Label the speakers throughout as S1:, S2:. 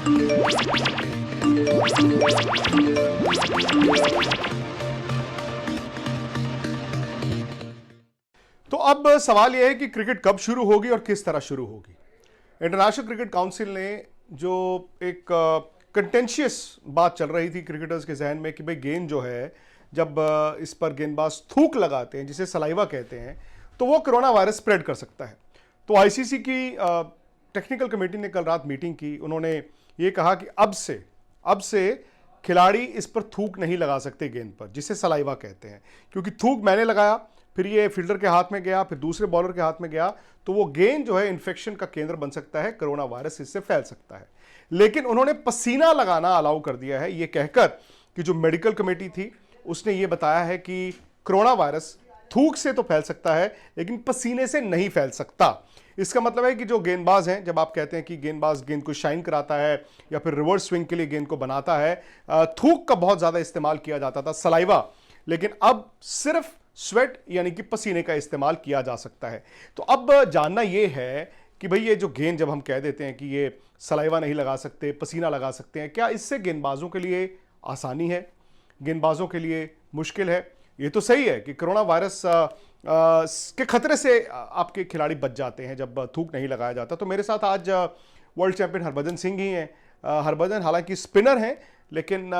S1: तो अब सवाल यह है कि क्रिकेट कब शुरू होगी और किस तरह शुरू होगी। इंटरनेशनल क्रिकेट काउंसिल ने जो एक कंटेंशियस बात चल रही थी क्रिकेटर्स के जहन में कि भाई गेंद जो है जब इस पर गेंदबाज थूक लगाते हैं जिसे सलाइवा कहते हैं तो वो कोरोना वायरस स्प्रेड कर सकता है। तो आईसीसी की टेक्निकल कमेटी ने कल रात मीटिंग की। उन्होंने ये कहा कि अब से खिलाड़ी इस पर थूक नहीं लगा सकते गेंद पर जिसे सलाइवा कहते हैं, क्योंकि थूक मैंने लगाया, फिर ये फील्डर के हाथ में गया, फिर दूसरे बॉलर के हाथ में गया, तो वो गेंद जो है इन्फेक्शन का केंद्र बन सकता है, कोरोना वायरस इससे फैल सकता है। लेकिन उन्होंने पसीना लगाना अलाउ कर दिया है, ये कहकर कि जो मेडिकल कमेटी थी उसने ये बताया है कि कोरोना वायरस थूक से तो फैल सकता है लेकिन पसीने से नहीं फैल सकता। इसका मतलब है कि जो गेंदबाज हैं, जब आप कहते हैं कि गेंदबाज गेंद को शाइन कराता है या फिर रिवर्स स्विंग के लिए गेंद को बनाता है, थूक का बहुत ज़्यादा इस्तेमाल किया जाता था, सलाइवा, लेकिन अब सिर्फ स्वेट यानी कि पसीने का इस्तेमाल किया जा सकता है। तो अब जानना यह है कि भाई ये जो गेंद जब हम कह देते हैं कि ये सलाइवा नहीं लगा सकते, पसीना लगा सकते हैं, क्या इससे गेंदबाजों के लिए आसानी है, गेंदबाजों के लिए मुश्किल है? ये तो सही है कि कोरोना वायरस के खतरे से आपके खिलाड़ी बच जाते हैं जब थूक नहीं लगाया जाता। तो मेरे साथ आज वर्ल्ड चैंपियन हरभजन सिंह ही हैं। हरभजन हालांकि स्पिनर हैं, लेकिन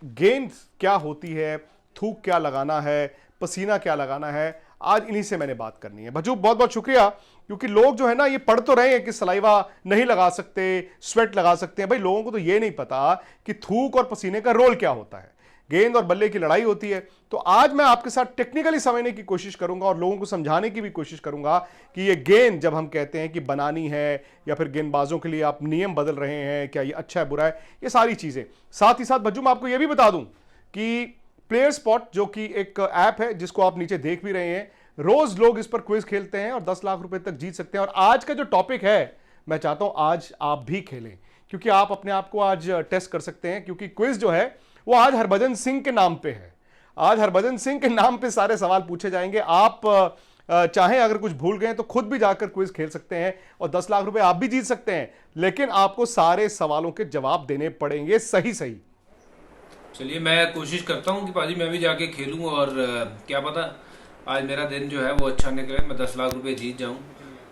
S1: गेंद क्या होती है, थूक क्या लगाना है, पसीना क्या लगाना है, आज इन्हीं से मैंने बात करनी है। भज्जू बहुत बहुत शुक्रिया, क्योंकि लोग जो है ना ये पढ़ तो रहे हैं कि सलाइवा नहीं लगा सकते, स्वेट लगा सकते हैं। भाई लोगों को तो ये नहीं पता कि थूक और पसीने का रोल क्या होता है। गेंद और बल्ले की लड़ाई होती है। तो आज मैं आपके साथ टेक्निकली समझने की कोशिश करूंगा और लोगों को समझाने की भी कोशिश करूंगा कि ये गेंद जब हम कहते हैं कि बनानी है या फिर गेंदबाजों के लिए आप नियम बदल रहे हैं, क्या ये अच्छा है बुरा है, ये सारी चीजें। साथ ही साथ भज्जू मैं आपको ये भी बता दूं कि प्लेयर स्पॉट जो कि एक ऐप है जिसको आप नीचे देख भी रहे हैं, रोज लोग इस पर क्विज खेलते हैं और 10 लाख रुपए तक जीत सकते हैं। और आज का जो टॉपिक है, मैं चाहता हूं आज आप भी खेलें, क्योंकि आप अपने आप को आज टेस्ट कर सकते हैं, क्योंकि क्विज जो है वो आज हरभजन सिंह के नाम पे है। आज हरभजन सिंह के नाम पे सारे सवाल पूछे जाएंगे। आप चाहें अगर कुछ भूल गए तो खुद भी जाकर क्विज खेल सकते हैं और 10 लाख रुपए आप भी जीत सकते हैं, लेकिन आपको सारे सवालों के जवाब देने पड़ेंगे सही सही।
S2: चलिए मैं कोशिश करता हूँ कि पाजी मैं भी जाके खेलूं और क्या पता आज मेरा दिन जो है वो अच्छा निकले, मैं 10 लाख रुपए जीत जाऊं।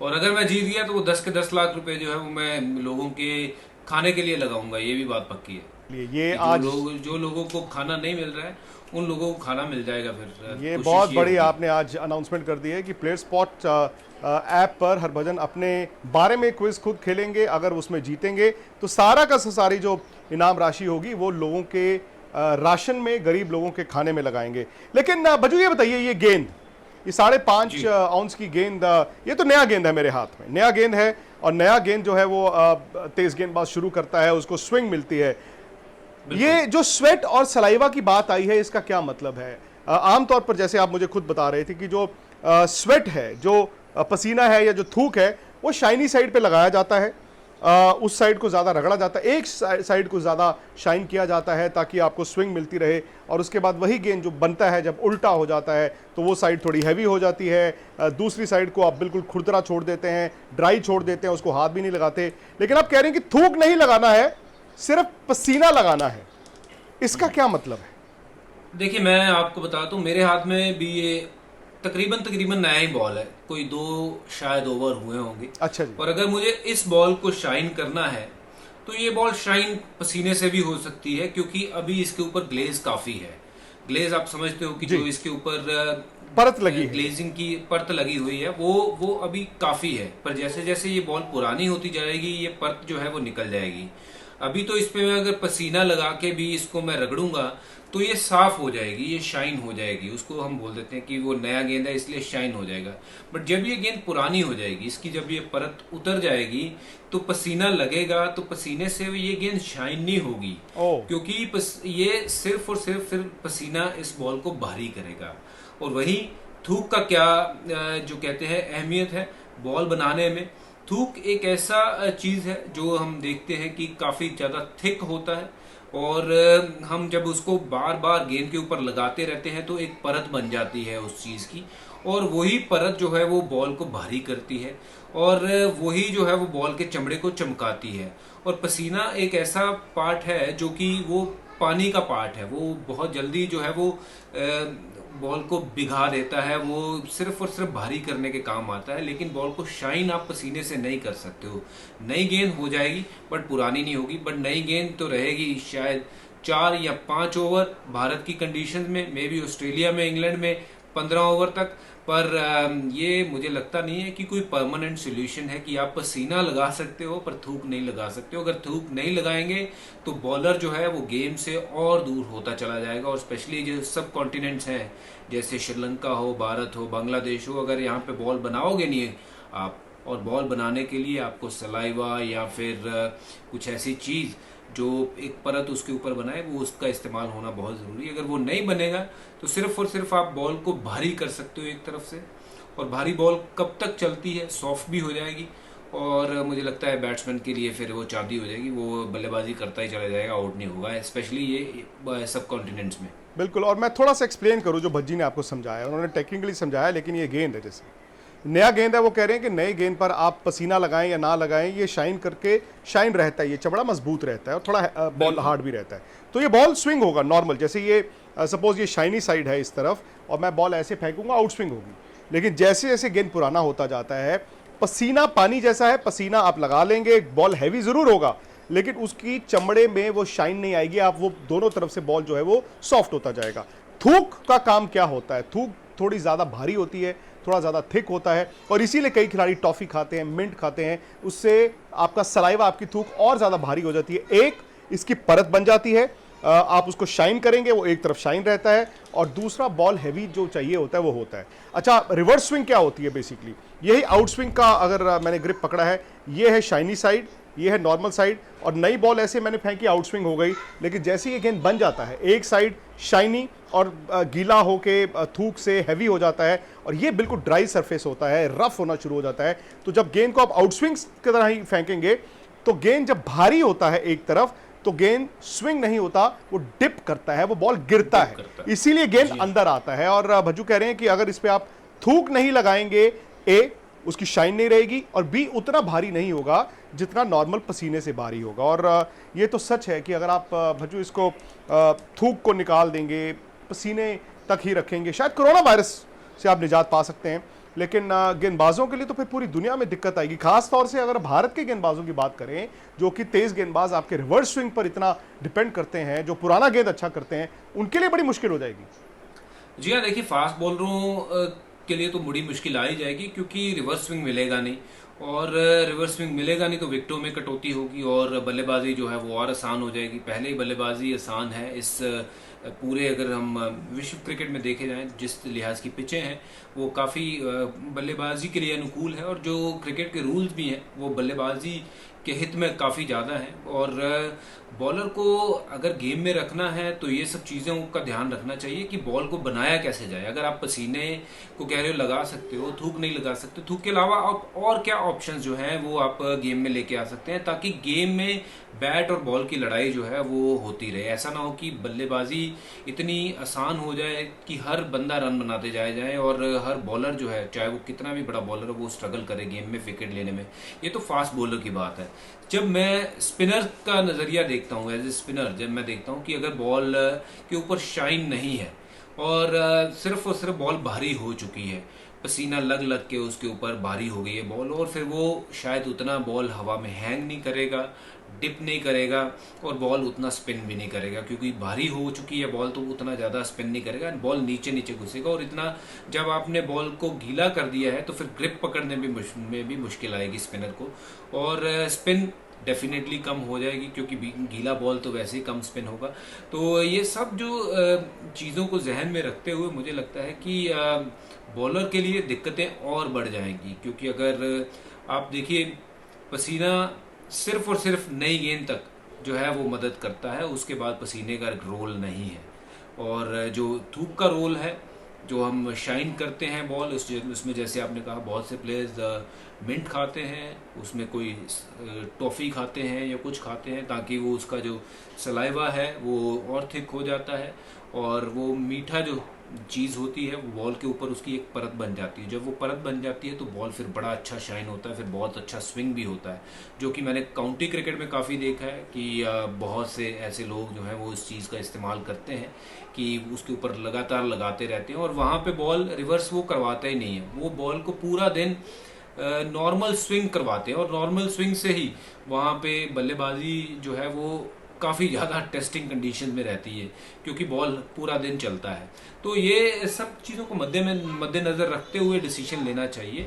S2: और अगर मैं जीत गया तो वो 10 के 10 लाख रुपए जो है वो मैं लोगों के खाने के लिए लगाऊंगा, ये भी बात पक्की है।
S1: ये आज
S2: जो लोगों को खाना नहीं मिल रहा है उन लोगों को खाना मिल जाएगा। फिर
S1: ये बहुत बड़ी आपने आज अनाउंसमेंट कर दी है कि प्लेयर स्पॉट ऐप पर हरभजन अपने बारे में क्विज खुद खेलेंगे। अगर उसमें जीतेंगे तो सारा का सारी जो इनाम राशि होगी वो लोगों के राशन में, गरीब लोगों के खाने में लगाएंगे। लेकिन भज्जू ये बताइए, ये गेंद, ये 5.5 आउंस की गेंद, ये तो नया गेंद है मेरे हाथ में, नया गेंद है। और नया गेंद जो है वो तेज गेंदबाज शुरू करता है, उसको स्विंग मिलती है। ये जो स्वेट और सलाइवा की बात आई है, इसका क्या मतलब है? आमतौर पर जैसे आप मुझे खुद बता रहे थे कि जो स्वेट है, जो पसीना है या जो थूक है, वो शाइनी साइड पे लगाया जाता है, उस साइड को ज़्यादा रगड़ा जाता है, एक साइड को ज़्यादा शाइन किया जाता है ताकि आपको स्विंग मिलती रहे। और उसके बाद वही गेंद जो बनता है जब उल्टा हो जाता है तो वो साइड थोड़ी हैवी हो जाती है, दूसरी साइड को आप बिल्कुल खुरदरा छोड़ देते हैं, ड्राई छोड़ देते हैं, उसको हाथ भी नहीं लगाते। लेकिन आप कह रहे हैं कि थूक नहीं लगाना है, सिर्फ पसीना लगाना है, इसका क्या मतलब है?
S2: देखिए मैं आपको बताता हूँ, मेरे हाथ में भी ये तकरीबन नया ही बॉल है, कोई 2 शायद ओवर हुए होंगे।
S1: अच्छा जी।
S2: और अगर मुझे इस बॉल को शाइन करना है तो ये बॉल शाइन पसीने से भी हो सकती है, क्योंकि अभी इसके ऊपर ग्लेज काफी है। ग्लेज आप समझते हो कि जो इसके ऊपर
S1: परत लगी है,
S2: ग्लेजिंग की परत लगी हुई है, वो अभी काफी है। पर जैसे जैसे ये बॉल पुरानी होती जाएगी ये परत जो है वो निकल जाएगी। अभी तो इस पे मैं अगर पसीना लगा के भी इसको मैं रगड़ूंगा तो ये साफ हो जाएगी, ये शाइन हो जाएगी। उसको हम बोल देते हैं कि वो नया गेंद है इसलिए शाइन हो जाएगा। बट जब ये गेंद पुरानी हो जाएगी, इसकी जब ये परत उतर जाएगी तो पसीना लगेगा, तो पसीने से ये गेंद शाइन नहीं होगी, क्योंकि ये सिर्फ और सिर्फ फिर पसीना इस बॉल को भारी करेगा। और वही थूक का क्या जो कहते हैं अहमियत है बॉल बनाने में। थूक एक ऐसा चीज है जो हम देखते हैं कि काफी ज्यादा थिक होता है, और हम जब उसको बार बार गेंद के ऊपर लगाते रहते हैं तो एक परत बन जाती है उस चीज की, और वही परत जो है वो बॉल को भारी करती है और वही जो है वो बॉल के चमड़े को चमकाती है। और पसीना एक ऐसा पार्ट है जो कि वो पानी का पार्ट है, वो बहुत जल्दी जो है वो बॉल को भिगा देता है, वो सिर्फ और सिर्फ भारी करने के काम आता है। लेकिन बॉल को शाइन आप पसीने से नहीं कर सकते हो। नई गेंद हो जाएगी बट पुरानी नहीं होगी, बट नई गेंद तो रहेगी शायद 4 या 5 ओवर भारत की कंडीशन में, मे बी ऑस्ट्रेलिया में, इंग्लैंड में 15 ओवर तक। पर ये मुझे लगता नहीं है कि कोई परमानेंट सोल्यूशन है कि आप पसीना लगा सकते हो पर थूक नहीं लगा सकते हो। अगर थूक नहीं लगाएंगे तो बॉलर जो है वो गेम से और दूर होता चला जाएगा। और स्पेशली जो सब कॉन्टिनेंट्स हैं जैसे श्रीलंका हो, भारत हो, बांग्लादेश हो, अगर यहाँ पे बॉल बनाओगे नहीं आप, और बॉल बनाने के लिए आपको सलाइवा या फिर कुछ ऐसी चीज़ जो एक परत उसके ऊपर बनाए, वो उसका इस्तेमाल होना बहुत ज़रूरी है। अगर वो नहीं बनेगा तो सिर्फ और सिर्फ आप बॉल को भारी कर सकते हो एक तरफ से, और भारी बॉल कब तक चलती है, सॉफ्ट भी हो जाएगी और मुझे लगता है बैट्समैन के लिए फिर वो चांदी हो जाएगी, वो बल्लेबाजी करता ही चला जाएगा, आउट नहीं होगा, स्पेशली ये सब कॉन्टिनेंट्स में।
S1: बिल्कुल। और मैं थोड़ा सा एक्सप्लेन करूं जो भज्जी ने आपको समझाया, उन्होंने टेक्निकली समझाया, लेकिन ये गेंद है, जैसे नया गेंद है, वो कह रहे हैं कि नई गेंद पर आप पसीना लगाएं या ना लगाएं, ये शाइन करके शाइन रहता है, ये चमड़ा मजबूत रहता है और थोड़ा बॉल हार्ड भी रहता है। तो ये बॉल स्विंग होगा नॉर्मल, जैसे ये सपोज ये शाइनी साइड है इस तरफ और मैं बॉल ऐसे फेंकूंगा, आउट स्विंग होगी। लेकिन जैसे जैसे गेंद पुराना होता जाता है, पसीना पानी जैसा है, पसीना आप लगा लेंगे, बॉल हैवी जरूर होगा लेकिन उसकी चमड़े में वो शाइन नहीं आएगी, आप वो दोनों तरफ से बॉल जो है वो सॉफ्ट होता जाएगा। थूक का काम क्या होता है? थूक थोड़ी ज़्यादा भारी होती है, थोड़ा ज़्यादा थिक होता है और इसीलिए कई खिलाड़ी टॉफ़ी खाते हैं, मिंट खाते हैं, उससे आपका सलाइवा, आपकी थूक और ज़्यादा भारी हो जाती है। एक इसकी परत बन जाती है, आप उसको शाइन करेंगे, वो एक तरफ शाइन रहता है और दूसरा बॉल हैवी जो चाहिए होता है वो होता है। अच्छा, रिवर्स स्विंग क्या होती है? बेसिकली यही आउट स्विंग का, अगर मैंने ग्रिप पकड़ा है, ये है शाइनी साइड, ये है नॉर्मल साइड, और नई बॉल ऐसे मैंने फेंकी, आउट स्विंग हो गई। लेकिन जैसे ये गेंद बन जाता है, एक साइड शाइनी और गीला होके थूक से हैवी हो जाता है और ये बिल्कुल ड्राई सरफेस होता है, रफ होना शुरू हो जाता है। तो जब गेंद को आप आउट स्विंग की तरह ही फेंकेंगे तो गेंद जब भारी होता है एक तरफ तो गेंद स्विंग नहीं होता, वो डिप करता है, वो बॉल गिरता है, इसीलिए गेंद अंदर आता है। और भज्जू कह रहे हैं कि अगर इस पे आप थूक नहीं लगाएंगे, ए उसकी शाइन नहीं रहेगी और बी उतना भारी नहीं होगा जितना नॉर्मल पसीने से भारी होगा। और ये तो सच है कि अगर आप भज्जू इसको थूक को निकाल देंगे, पसीने तक ही रखेंगे, शायद कोरोना वायरस से आप निजात पा सकते हैं। लेकिन गेंदबाजों के लिए तो फिर पूरी दुनिया में दिक्कत आएगी। खास तौर से अगर भारत के गेंदबाजों की बात करें, जो कि तेज गेंदबाज आपके रिवर्स स्विंग पर इतना डिपेंड करते हैं, जो पुराना गेंद अच्छा करते हैं, उनके लिए बड़ी मुश्किल हो जाएगी।
S2: जी हाँ, देखिए फास्ट बॉलरों के लिए तो बड़ी मुश्किल आ ही जाएगी क्योंकि रिवर्स स्विंग मिलेगा नहीं, और रिवर्स स्विंग मिलेगा नहीं तो विकेटों में कटौती होगी और बल्लेबाजी जो है वो और आसान हो जाएगी। पहले ही बल्लेबाजी आसान है इस पूरे, अगर हम विश्व क्रिकेट में देखे जाएं, जिस लिहाज की पिचें हैं वो काफ़ी बल्लेबाजी के लिए अनुकूल है, और जो क्रिकेट के रूल्स भी हैं वो बल्लेबाजी के हित में काफ़ी ज़्यादा है। और बॉलर को अगर गेम में रखना है तो ये सब चीज़ों का ध्यान रखना चाहिए कि बॉल को बनाया कैसे जाए। अगर आप पसीने को कह रहे हो लगा सकते हो, थूक नहीं लगा सकते, थूक के अलावा आप और क्या ऑप्शंस जो हैं वो आप गेम में लेके आ सकते हैं ताकि गेम में बैट और बॉल की लड़ाई जो है वो होती रहे। ऐसा ना हो कि बल्लेबाजी इतनी आसान हो जाए कि हर बंदा रन बनाते जाए और हर बॉलर जो है, चाहे वो कितना भी बड़ा बॉलर हो, वो स्ट्रगल करे गेम में विकेट लेने में। ये तो फास्ट बॉलर की बात है। जब मैं स्पिनर का नज़रिया देखता हूँ, एज ए स्पिनर, जब मैं देखता हूँ कि अगर बॉल के ऊपर शाइन नहीं है और सिर्फ और सिर्फ बॉल भारी हो चुकी है, पसीना लग लग के उसके ऊपर भारी हो गई है बॉल, और फिर वो शायद उतना बॉल हवा में हैंग नहीं करेगा, डिप नहीं करेगा और बॉल उतना स्पिन भी नहीं करेगा क्योंकि भारी हो चुकी है बॉल, तो उतना ज़्यादा स्पिन नहीं करेगा, बॉल नीचे नीचे घुसेगा। और इतना जब आपने बॉल को गीला कर दिया है तो फिर ग्रिप पकड़ने में भी मुश्किल आएगी स्पिनर को, और स्पिन डेफिनेटली कम हो जाएगी क्योंकि गीला बॉल तो वैसे ही कम स्पिन होगा। तो ये सब जो चीज़ों को जहन में रखते हुए मुझे लगता है कि बॉलर के लिए दिक्कतें और बढ़ जाएंगी, क्योंकि अगर आप देखिए पसीना सिर्फ और सिर्फ नई गेंद तक जो है वो मदद करता है, उसके बाद पसीने का रोल नहीं है। और जो थूक का रोल है, जो हम शाइन करते हैं बॉल, उसमें जैसे आपने कहा बहुत से प्लेयर्स मिंट खाते हैं, उसमें कोई टॉफ़ी खाते हैं या कुछ खाते हैं ताकि वो उसका जो सलाइवा है वो और थिक हो जाता है और वो मीठा जो चीज़ होती है, वो बॉल के ऊपर उसकी एक परत बन जाती है। जब वो परत बन जाती है तो बॉल फिर बड़ा अच्छा शाइन होता है, फिर बहुत अच्छा स्विंग भी होता है, जो कि मैंने काउंटी क्रिकेट में काफ़ी देखा है कि बहुत से ऐसे लोग जो हैं वो इस चीज़ का इस्तेमाल करते हैं कि उसके ऊपर लगातार लगाते रहते हैं और वहाँ पे बॉल रिवर्स वो करवाता ही नहीं है। वो बॉल को पूरा दिन नॉर्मल स्विंग करवाते हैं और नॉर्मल स्विंग से ही वहाँ पे बल्लेबाजी जो है वो काफ़ी ज़्यादा टेस्टिंग कंडीशन में रहती है, क्योंकि बॉल पूरा दिन चलता है। तो ये सब चीज़ों को मद्देनज़र रखते हुए डिसीजन लेना चाहिए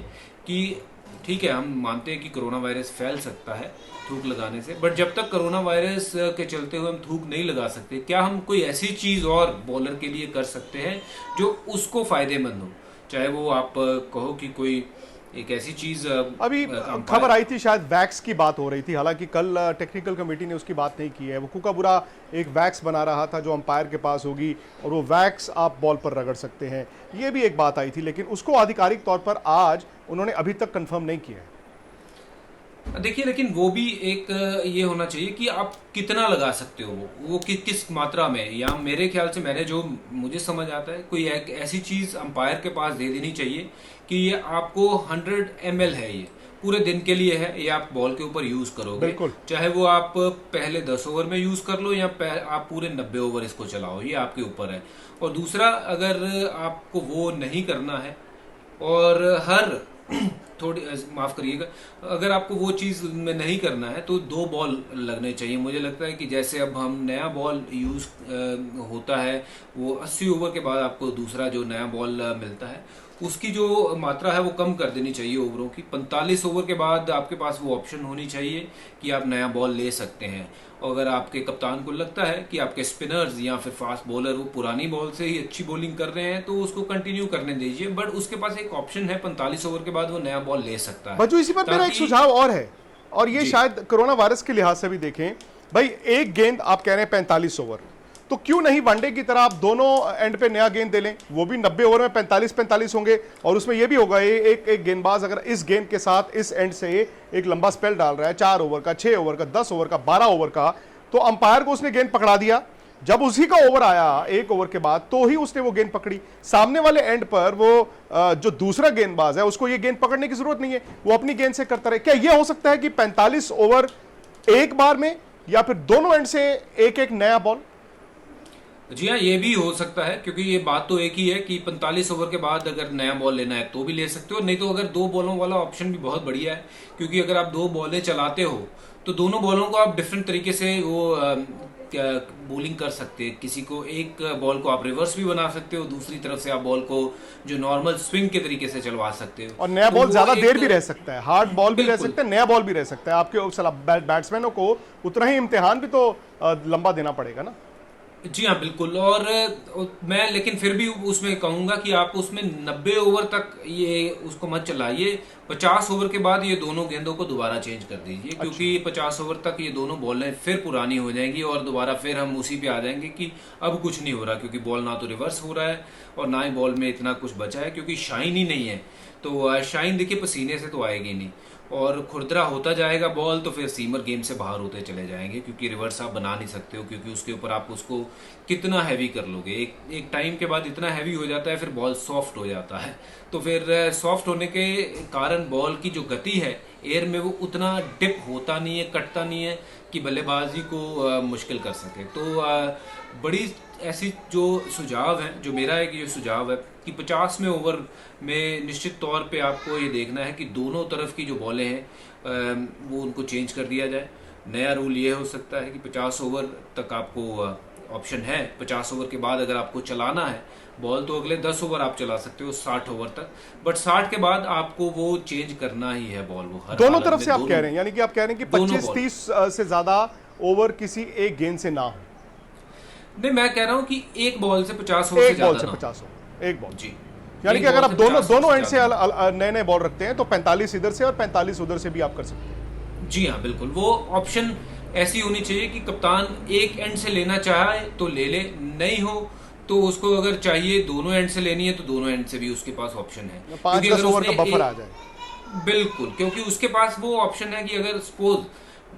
S2: कि ठीक है, हम मानते हैं कि कोरोना वायरस फैल सकता है थूक लगाने से, बट जब तक कोरोना वायरस के चलते हुए हम थूक नहीं लगा सकते, क्या हम कोई ऐसी चीज़ और बॉलर के लिए कर सकते हैं जो उसको फ़ायदेमंद हो? चाहे वो आप कहो कि कोई एक ऐसी चीज़
S1: अभी खबर आई थी, शायद वैक्स की बात हो रही थी, हालांकि कल टेक्निकल कमेटी ने उसकी बात नहीं की है। वो कूकाबुरा एक वैक्स बना रहा था जो अंपायर के पास होगी और वो वैक्स आप बॉल पर रगड़ सकते हैं, ये भी एक बात आई थी, लेकिन उसको आधिकारिक तौर पर आज उन्होंने अभी तक कंफर्म नहीं किया है।
S2: देखिए, लेकिन वो भी एक ये होना चाहिए कि आप कितना लगा सकते हो, वो किस मात्रा में, या मेरे ख्याल से मैंने जो मुझे समझ आता है, कोई एक ऐसी चीज अंपायर के पास दे देनी चाहिए कि ये आपको 100 ml है, ये पूरे दिन के लिए है, ये आप बॉल के ऊपर यूज करोगे,
S1: बिल्कुल।
S2: चाहे वो आप पहले 10 ओवर में यूज कर लो या आप पूरे 90 ओवर इसको चलाओ, ये आपके ऊपर है। और दूसरा, अगर आपको वो नहीं करना है और हर थोड़ी माफ करिएगा, अगर आपको वो चीज़ में नहीं करना है तो 2 बॉल लगने चाहिए। मुझे लगता है कि जैसे अब हम नया बॉल यूज होता है, वो 80 ओवर के बाद आपको दूसरा जो नया बॉल मिलता है, उसकी जो मात्रा है वो कम कर देनी चाहिए ओवरों की। 45 ओवर के बाद आपके पास वो ऑप्शन होनी चाहिए कि आप नया बॉल ले सकते हैं। अगर आपके कप्तान को लगता है कि आपके स्पिनर्स या फिर फास्ट बॉलर वो पुरानी बॉल से ही अच्छी बॉलिंग कर रहे हैं, तो उसको कंटिन्यू करने दीजिए, बट उसके पास एक ऑप्शन है, 45 ओवर के बाद वो नया बॉल ले सकता है।
S1: बच्चों, इसी पर मेरा एक सुझाव और है, और ये शायद कोरोना वायरस के लिहाज से भी देखें। भाई, एक गेंद आप कह रहे हैं 45 ओवर, तो क्यों नहीं वनडे की तरह आप दोनों एंड पे नया गेंद दे लें, वो भी 90 ओवर में 45-45 होंगे, और उसमें ये भी होगा एक गेंदबाज अगर इस गेंद के साथ इस एंड से एक लंबा स्पेल डाल रहा है, 4 ओवर का, 6 ओवर का, 10 ओवर का, 12 ओवर का, तो अंपायर को उसने गेंद पकड़ा दिया, जब उसी का ओवर आया 1 ओवर के बाद तो ही उसने वो गेंद पकड़ी। सामने वाले एंड पर वो जो दूसरा गेंदबाज है उसको ये गेंद पकड़ने की जरूरत नहीं है, वो अपनी गेंद से करता रहे। क्या ये हो सकता है कि 45 ओवर एक बार में, या फिर दोनों एंड से एक एक नया बॉल?
S2: जी हाँ, ये भी हो सकता है, क्योंकि ये बात तो एक ही है कि 45 ओवर के बाद अगर नया बॉल लेना है तो भी ले सकते हो, नहीं तो अगर 2 बॉलों वाला ऑप्शन भी बहुत बढ़िया है, क्योंकि अगर आप 2 बॉलें चलाते हो तो दोनों बॉलों को आप डिफरेंट तरीके से वो बॉलिंग कर सकते हैं। किसी को एक बॉल को आप रिवर्स भी बना सकते हो, दूसरी तरफ से आप बॉल को जो नॉर्मल स्विंग के तरीके से चलवा सकते हो,
S1: और नया
S2: तो
S1: बॉल ज्यादा देर भी
S2: एक
S1: रह सकता है, हार्ड बॉल भी रह
S2: बिल्कुल।
S1: सकता है, नया बॉल भी रह सकता है। आपके बैट्समैनों को उतना ही इम्तिहान भी तो लंबा देना पड़ेगा ना।
S2: जी हाँ, बिल्कुल। और मैं लेकिन फिर भी उसमें कहूंगा कि आप उसमें 90 ओवर तक ये उसको मत चलाइए, 50 ओवर के बाद ये दोनों गेंदों को दोबारा चेंज कर दीजिए, क्योंकि 50 ओवर तक ये दोनों बॉलें फिर पुरानी हो जाएंगी और दोबारा फिर हम उसी पे आ जाएंगे कि अब कुछ नहीं हो रहा, क्योंकि बॉल ना तो रिवर्स हो रहा है और ना ही बॉल में इतना कुछ बचा है, क्योंकि शाइन ही नहीं है। तो शाइन देखिए पसीने से तो आएगी नहीं, और खुरदरा होता जाएगा बॉल, तो फिर सीमर गेम से बाहर होते चले जाएंगे, क्योंकि रिवर्स आप बना नहीं सकते हो, क्योंकि उसके ऊपर आप उसको कितना हैवी कर लोगे, एक टाइम के बाद इतना हैवी हो जाता है, फिर बॉल सॉफ्ट हो जाता है। तो फिर सॉफ्ट होने के कारण बॉल की जो गति है एयर में, वो उतना डिप होता नहीं है, कटता नहीं है कि बल्लेबाजी को मुश्किल कर सके। तो बड़ी ऐसी जो सुझाव है, जो मेरा एक ये सुझाव है कि 50वें ओवर में निश्चित तौर पे आपको ये देखना है कि दोनों तरफ की जो बॉलें हैं वो उनको चेंज कर दिया जाए। नया रूल ये हो सकता है कि 50 ओवर तक आपको ऑप्शन है, 50 ओवर के बाद अगर आपको चलाना है बॉल तो अगले 10 ओवर आप चला सकते हो, 60 ओवर तक, बट 60 के बाद आपको वो चेंज करना ही है बॉल, वो हर
S1: दोनों
S2: हालत
S1: तरफ
S2: में
S1: से आप कह रहे हैं, यानी कि आप कह रहे हैं कि 25-30 से ज्यादा ओवर किसी एक गेंद से ना हो।
S2: नहीं, मैं कह रहा हूँ कि एक बॉल से 50 ओवर से
S1: एक बॉल
S2: ज्यादा
S1: से
S2: ना हो।
S1: 50 ओवर, एक बॉल।
S2: जी,
S1: यानी
S2: एक
S1: कि अगर
S2: बॉल
S1: आप
S2: से 50
S1: दोनों
S2: ओवर
S1: एंड से
S2: ज्यादा।
S1: नए नए बॉल रखते हैं तो 45 इधर से और 45 उधर से भी आप कर सकते हैं।
S2: जी हाँ, बिल्कुल। वो ऑप्शन ऐसी होनी चाहिए कि कप्तान एक एंड से लेना चाहे तो ले ले, नहीं हो तो उसको अगर चाहिए दोनों एंड से लेनी है तो दोनों एंड से भी उसके पास ऑप्शन है।
S1: 5-10 ओवर का बफर आ जाए।
S2: बिल्कुल, क्योंकि उसके पास वो ऑप्शन है कि अगर सपोज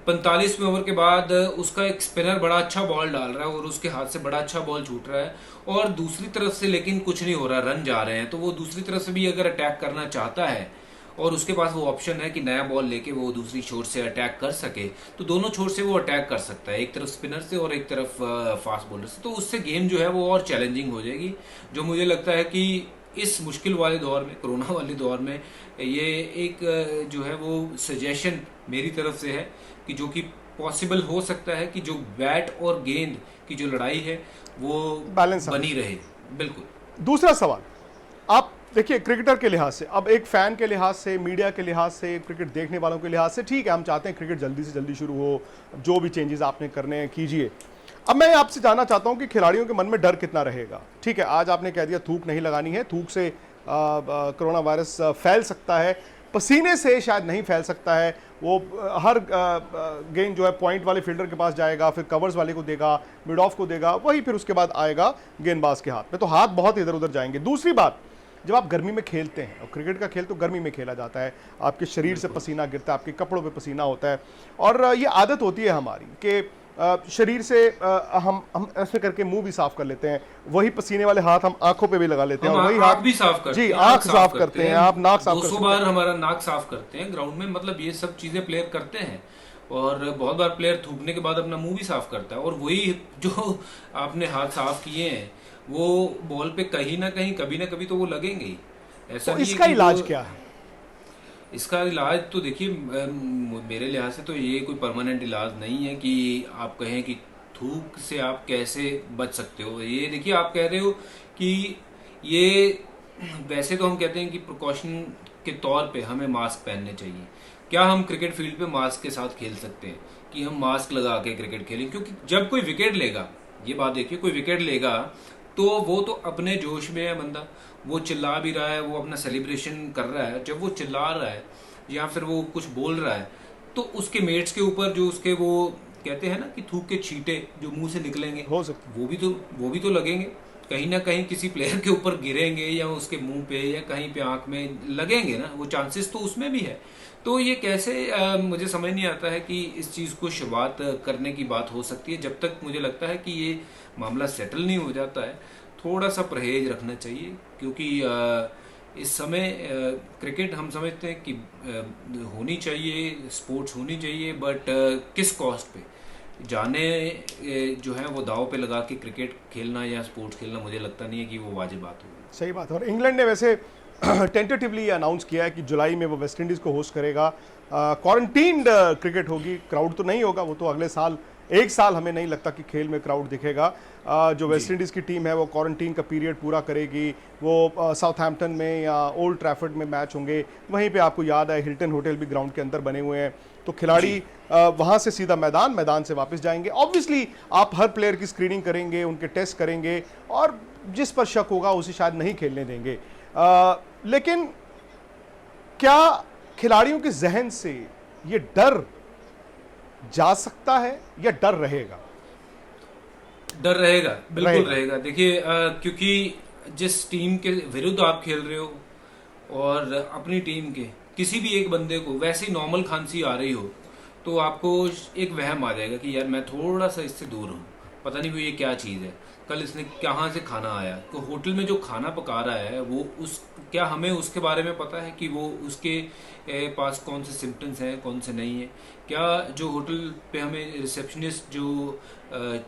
S2: 45वें ओवर के बाद उसका एक स्पिनर बड़ा अच्छा बॉल डाल रहा है और उसके हाथ से बड़ा अच्छा बॉल छूट रहा है, और दूसरी तरफ से लेकिन कुछ नहीं हो रहा, रन जा रहे हैं, तो वो दूसरी तरफ से भी अगर अटैक करना चाहता है और उसके पास वो ऑप्शन है कि नया बॉल लेके वो दूसरी छोर से अटैक कर सके, तो दोनों छोर से वो अटैक कर सकता है, एक तरफ स्पिनर से और एक तरफ फास्ट बॉलर से। तो उससे गेम जो है वो और चैलेंजिंग हो जाएगी, जो मुझे लगता है कि इस मुश्किल वाले दौर में, कोरोना वाले दौर में, ये एक जो है वो सजेशन मेरी तरफ से है कि जो कि पॉसिबल हो सकता है कि जो बैट और गेंद की जो लड़ाई है वो
S1: बैलेंस
S2: बनी रहे। बिल्कुल।
S1: दूसरा सवाल, आप देखिए क्रिकेटर के लिहाज से, अब एक फैन के लिहाज से, मीडिया के लिहाज से, क्रिकेट देखने वालों के लिहाज से, ठीक है हम चाहते हैं क्रिकेट जल्दी से जल्दी शुरू हो, जो भी चेंजेस आपने करने हैं कीजिए। अब मैं आपसे जानना चाहता हूं कि खिलाड़ियों के मन में डर कितना रहेगा। ठीक है, आज आपने कह दिया थूक नहीं लगानी है, थूक से कोरोना वायरस फैल सकता है, पसीने से शायद नहीं फैल सकता है। वो हर गेंद जो है पॉइंट वाले फील्डर के पास जाएगा, फिर कवर्स वाले को देगा, मिड ऑफ को देगा, वही फिर उसके बाद आएगा गेंदबाज के हाथ में, तो हाथ बहुत इधर उधर जाएंगे। दूसरी बात, जब आप गर्मी में खेलते हैं, और क्रिकेट का खेल तो गर्मी में खेला जाता है, आपके शरीर से पसीना गिरता है, आपके कपड़ों पे पसीना होता है, और ये आदत होती है हमारी कि शरीर से हम ऐसे करके मुंह भी साफ कर लेते हैं, वही पसीने वाले हाथ हम आंखों पे भी लगा लेते हैं, और वही हाथ
S2: भी साफ करते
S1: जी
S2: हैं,
S1: आंख साफ करते हैं, आप नाक साफ करते
S2: 200 बार हमारा नाक साफ करते हैं ग्राउंड में, मतलब ये सब चीजें प्लेयर करते हैं। और बहुत बार प्लेयर थूकने के बाद अपना मुंह भी साफ करता है, और वही जो आपने हाथ साफ किए हैं वो बॉल पे कहीं ना कहीं कभी ना कभी तो वो लगेंगे ही। ऐसा
S1: तो
S2: नहीं है
S1: इसका
S2: कि
S1: इलाज क्या है?
S2: इसका इलाज तो देखिए, मेरे लिहाज से तो ये कोई परमानेंट इलाज नहीं है कि आप कहें कि थूक से आप कैसे बच सकते हो। ये देखिए, आप कह रहे हो कि ये, वैसे तो हम कहते हैं कि प्रिकॉशन के तौर पे हमें मास्क पहनने चाहिए। क्या हम क्रिकेट फील्ड पे मास्क के साथ खेल सकते हैं कि हम मास्क लगा के क्रिकेट खेलें? क्योंकि जब कोई विकेट लेगा, ये बात देखिए, कोई विकेट लेगा तो वो तो अपने जोश में है बंदा, वो चिल्ला भी रहा है, वो अपना सेलिब्रेशन कर रहा है। जब वो चिल्ला रहा है या फिर वो कुछ बोल रहा है, तो उसके मेट्स के ऊपर जो उसके वो कहते हैं ना कि थूक के छींटे जो मुंह से निकलेंगे,
S1: हो सकता
S2: वो भी तो लगेंगे, कहीं ना कहीं किसी प्लेयर के ऊपर गिरेंगे या उसके मुंह पे या कहीं पे आंख में लगेंगे ना, वो चांसेस तो उसमें भी है। तो ये कैसे, मुझे समझ नहीं आता है कि इस चीज को शुरुआत करने की बात हो सकती है। जब तक मुझे लगता है कि ये मामला सेटल नहीं हो जाता है, थोड़ा सा परहेज रखना चाहिए, क्योंकि इस समय क्रिकेट हम समझते हैं कि होनी चाहिए, स्पोर्ट्स होनी चाहिए, बट किस कॉस्ट पे जाने जो है वो दाव पे लगा के क्रिकेट खेलना या स्पोर्ट्स खेलना, मुझे लगता नहीं है कि वो वाजिब बात होगी।
S1: सही बात है। और इंग्लैंड ने वैसे टेंटेटिवली अनाउंस किया है कि जुलाई में वो वेस्ट इंडीज़ को होस्ट करेगा। क्वारंटीन्ड क्रिकेट होगी, क्राउड तो नहीं होगा, वो तो अगले साल, एक साल हमें नहीं लगता कि खेल में क्राउड दिखेगा। जो वेस्ट इंडीज़ की टीम है वो क्वारंटीन का पीरियड पूरा करेगी। वो साउथहैम्पटन में या ओल्ड ट्रैफर्ड में मैच होंगे, वहीं पे आपको याद है हिल्टन होटल भी ग्राउंड के अंदर बने हुए हैं, तो खिलाड़ी वहाँ से सीधा मैदान से वापस जाएंगे। ऑब्वियसली आप हर प्लेयर की स्क्रीनिंग करेंगे, उनके टेस्ट करेंगे, और जिस पर शक होगा उसे शायद नहीं खेलने देंगे। लेकिन क्या खिलाड़ियों के जहन से ये डर जा सकता है या डर रहेगा?
S2: डर रहेगा, बिल्कुल रहेगा। देखिए, क्योंकि जिस टीम के विरुद्ध आप खेल रहे हो और अपनी टीम के किसी भी एक बंदे को वैसी नॉर्मल खांसी आ रही हो, तो आपको एक वहम आ जाएगा कि यार मैं थोड़ा सा इससे दूर हूँ, पता नहीं ये क्या चीज़ है, कल इसने कहाँ से खाना आया, तो होटल में जो खाना पका रहा है वो क्या हमें उसके बारे में पता है कि वो उसके पास कौन से सिम्टम्स हैं, कौन से नहीं है? क्या जो होटल पे हमें रिसेप्शनिस्ट जो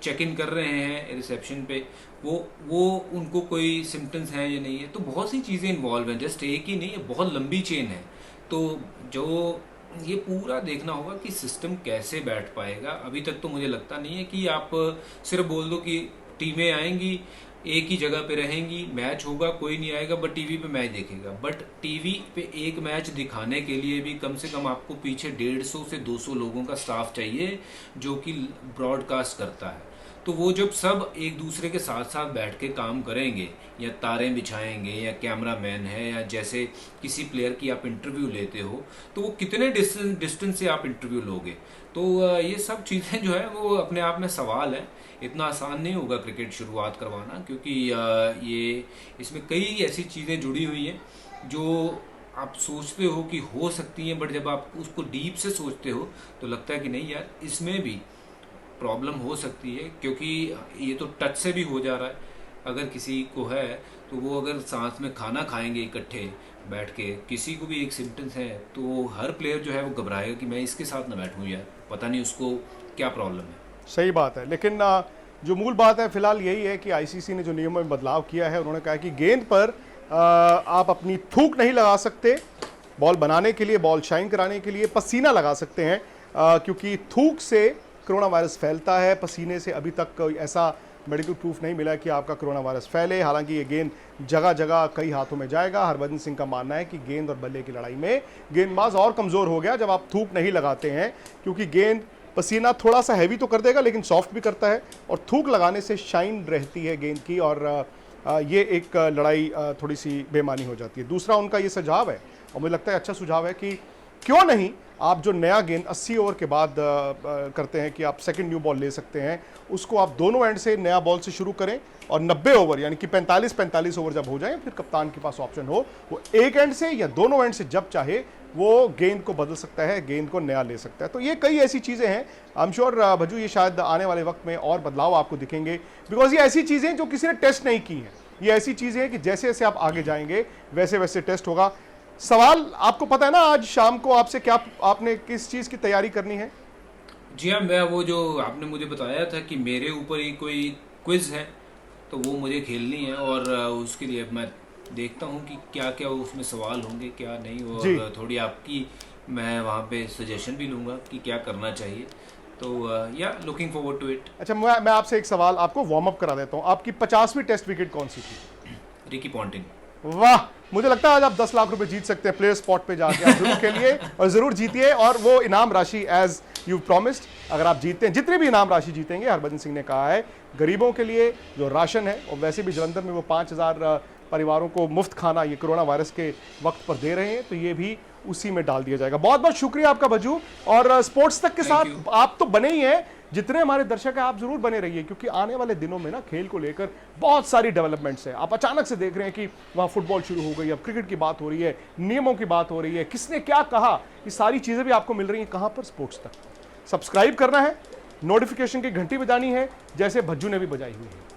S2: चेक इन कर रहे हैं रिसेप्शन पे, वो उनको कोई सिम्टम्स हैं या नहीं है? तो बहुत सी चीज़ें इन्वॉल्व हैं, जस्ट एक ही नहीं है, बहुत लंबी चेन है। तो जो ये पूरा देखना होगा कि सिस्टम कैसे बैठ पाएगा। अभी तक तो मुझे लगता नहीं है कि आप सिर्फ बोल दो कि टीमें आएंगी, एक ही जगह पे रहेंगी, मैच होगा, कोई नहीं आएगा बट टीवी पे मैच देखेगा। बट टीवी पे एक मैच दिखाने के लिए भी कम से कम आपको पीछे 150 से 200 लोगों का स्टाफ चाहिए जो कि ब्रॉडकास्ट करता है। तो वो जब सब एक दूसरे के साथ साथ बैठ के काम करेंगे, या तारें बिछाएंगे, या कैमरा मैन है, या जैसे किसी प्लेयर की आप इंटरव्यू लेते हो, तो वो कितने डिस्टेंस से आप इंटरव्यू लोगे? तो ये सब चीज़ें जो है वो अपने आप में सवाल है। इतना आसान नहीं होगा क्रिकेट शुरुआत करवाना, क्योंकि ये इसमें कई ऐसी चीज़ें जुड़ी हुई हैं जो आप सोचते हो कि हो सकती है, बट जब आप उसको डीप से सोचते हो तो लगता है कि नहीं यार, इसमें भी प्रॉब्लम हो सकती है, क्योंकि ये तो टच से भी हो जा रहा है। अगर किसी को है तो वो अगर साथ में खाना खाएंगे इकट्ठे बैठ के, किसी को भी एक सिम्टम्स है, तो हर प्लेयर जो है वो घबराएगा कि मैं इसके साथ ना बैठूं यार, पता नहीं उसको क्या प्रॉब्लम है।
S1: सही बात है, लेकिन जो मूल बात है फिलहाल यही है कि आईसीसी ने जो नियमों में बदलाव किया है, उन्होंने कहा कि गेंद पर आप अपनी थूक नहीं लगा सकते। बॉल बनाने के लिए, बॉल शाइन कराने के लिए पसीना लगा सकते हैं, क्योंकि थूक से कोरोना वायरस फैलता है। पसीने से अभी तक कोई ऐसा मेडिकल प्रूफ नहीं मिला कि आपका कोरोना वायरस फैले। हालांकि ये गेंद जगह जगह कई हाथों में जाएगा। हरभजन सिंह का मानना है कि गेंद और बल्ले की लड़ाई में गेंदबाज और कमज़ोर हो गया जब आप थूक नहीं लगाते हैं, क्योंकि गेंद पसीना थोड़ा सा हैवी तो कर देगा लेकिन सॉफ्ट भी करता है, और थूक लगाने से शाइन रहती है गेंद की, और ये एक लड़ाई थोड़ी सी बेमानी हो जाती है। दूसरा उनका ये सुझाव है, और मुझे लगता है अच्छा सुझाव है, कि क्यों नहीं आप जो नया गेंद 80 ओवर के बाद करते हैं कि आप सेकंड न्यू बॉल ले सकते हैं, उसको आप दोनों एंड से नया बॉल से शुरू करें, और 90 ओवर यानी कि 45-45 ओवर जब हो जाए फिर कप्तान के पास ऑप्शन हो, वो एक एंड से या दोनों एंड से जब चाहे वो गेंद को बदल सकता है, गेंद को नया ले सकता है। तो ये कई ऐसी चीज़ें हैं, आई एम श्योर भज्जू ये शायद आने वाले वक्त में और बदलाव आपको दिखेंगे, बिकॉज ये ऐसी चीज़ें जो किसी ने टेस्ट नहीं की हैं। ये ऐसी चीज़ें हैं कि जैसे जैसे आप आगे जाएंगे वैसे वैसे टेस्ट होगा। सवाल आपको पता है ना, आज शाम को आपसे क्या, आपने किस चीज़ की तैयारी करनी है?
S2: जी हाँ, मैं वो जो आपने मुझे बताया था कि मेरे ऊपर ही कोई क्विज है, तो वो मुझे खेलनी है, और उसके लिए मैं देखता हूँ कि क्या क्या उसमें सवाल होंगे क्या नहीं, और थोड़ी आपकी मैं वहाँ पे सजेशन भी लूँगा कि क्या करना चाहिए। तो या लुकिंग फॉरवर्ड टू इट।
S1: अच्छा, मैं आपसे एक सवाल आपको वार्म अप करा देता हूँ। आपकी 50वीं टेस्ट विकेट कौन सी थी?
S2: Ricky Ponting.
S1: वाह, मुझे लगता है आज आप 10 लाख रुपए जीत सकते हैं। प्लेयर स्पॉट पे जाके आप जरूर खेलिए और जरूर जीतिए, और वो इनाम राशि एज यू प्रॉमिस्ड अगर आप जीतते हैं, जितनी भी इनाम राशि जीतेंगे, हरभजन सिंह ने कहा है गरीबों के लिए जो राशन है, और वैसे भी जलंधर में वो 5000 परिवारों को मुफ्त खाना ये कोरोना वायरस के वक्त पर दे रहे हैं, तो ये भी उसी में डाल दिया जाएगा। बहुत बहुत शुक्रिया आपका भज्जू, और स्पोर्ट्स तक के साथ आप तो बने ही हैं, जितने हमारे दर्शक हैं आप जरूर बने रहिए, क्योंकि आने वाले दिनों में ना खेल को लेकर बहुत सारी डेवलपमेंट्स हैं। आप अचानक से देख रहे हैं कि वहाँ फुटबॉल शुरू हो गई, अब क्रिकेट की बात हो रही है, नियमों की बात हो रही है, किसने क्या कहा, ये सारी चीज़ें भी आपको मिल रही हैं। कहाँ पर? स्पोर्ट्स तक। सब्सक्राइब करना है, नोटिफिकेशन की घंटी बजानी है, जैसे भज्जू ने भी बजाई हुई है।